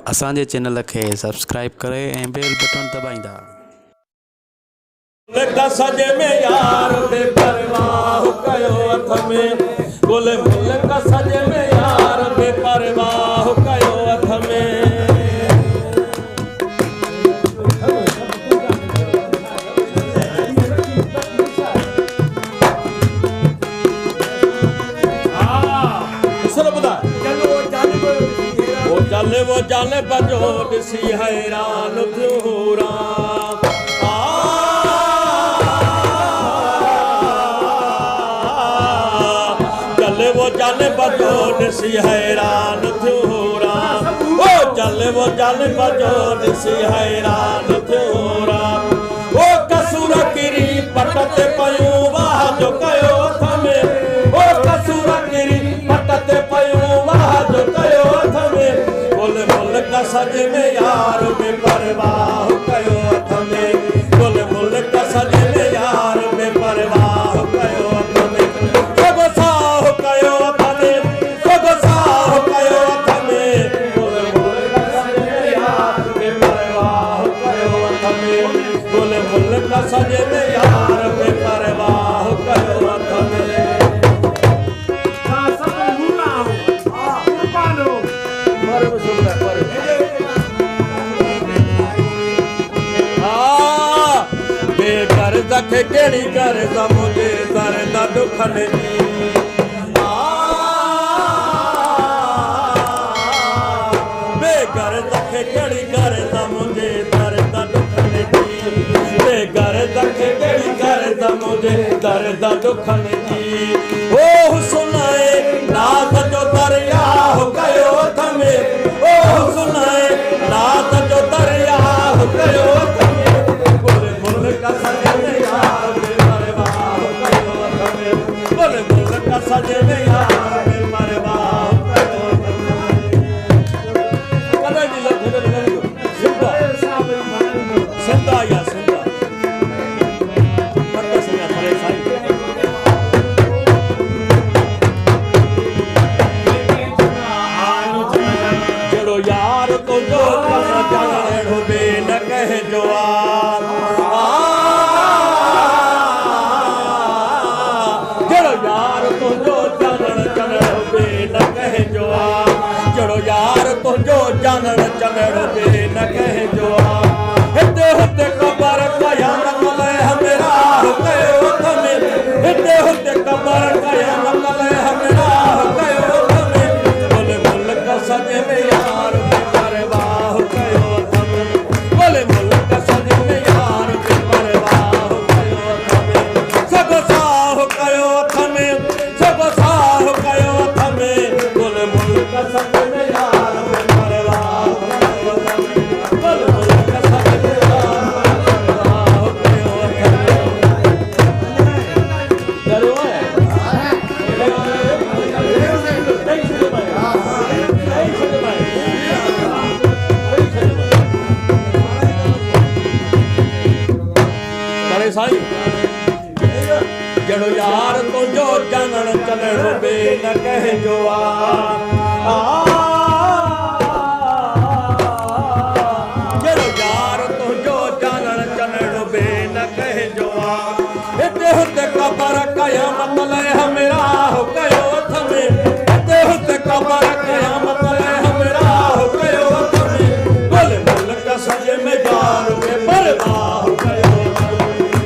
असांजे चैनल खे सब्सक्राइब करे ऐं बेल बटन दबाईंदा। सजे में यार बेपरवाह कयो हथ में गोले मुल्क सजे में यार बेपरवाह कयो हथ में वो जाले बजो दिसी हैरान थूरा वो जाले बजो दिसी हैरान थूरा ओ चले वो जाले बजो दिसी हैरान थूरा ओ कसूर किरी पटते पयूं वाह जो कयो थमे ओ कसूर किरी पटते पयूं वाह जो कयो थमे बोले मुल्क सजे में यार बेपरवाह कयो हथ में बोले मुल्क सजे में यार बेपरवाह कयो हथ में सब साह कयो हथ में सब साह कयो हथ में बोले मुल्क सजे में यार बेपरवाह कयो हथ में बोले मुल्क सजे में यार बेपरवाह कयो हथ में के केड़ी करे मुझे दर्द दुखन जी बेगर दखे केड़ी करे मुझे दर्द दुखन जी बेगर दखे केड़ी करे मुझे दर्द दुखन जी ओ सुनाए नाथ जो दरिया हो गयो थमे ओ सुनाए नाथ जो दरिया हो गयो थमे बोले मुल्क सजे में सजे में यार बेपरवाह कयो कदे दी लग सिंधा सिंधा या सिंधा पत्ता से परे साईं जड़ो यार तो जो जाने बे न कहे जो जानन चढ़ो बे न कहे जो हिते हुते कबर कयामत ले हमरा कयो थमे हिते हुते कबर कयामत ले हमरा कयो थमे बोले मुल्क सजे में यार बेपरवाह कयो थमे बोले मुल्क सजे में यार बेपरवाह कयो थमे सब साह कयो थमे सब साह कयो थमे बोले मुल्क सजे में यार जड़ो यार तो जो जानन चलड़ो बे न कहे जो जड़ो यार तो जो जानन चलड़ो बे न कहे जो हिते हुते कबर कयामत ले हमरा हो कयो थमे हिते हुते कबर कयामत ले हमरा हो कयो थमे बोले मुल्क सजे में यार बेपरवाह कयो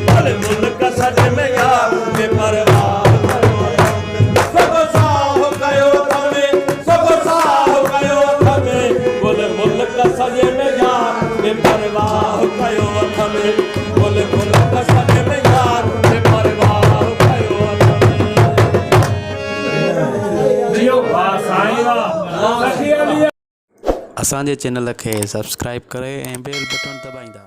बोले मुल्क सजे में यार बेपरवाह सब साह कयो थमे सब साह कयो थमे बोले मुल्क सजे में यार बेपरवाह कयो थमे बोले मुल्क सजे में यार बेपरवाह कयो थमे जियो साईं असांजे चैनल खे सब्सक्राइब करे ऐं बेल बटन दबाईंदा।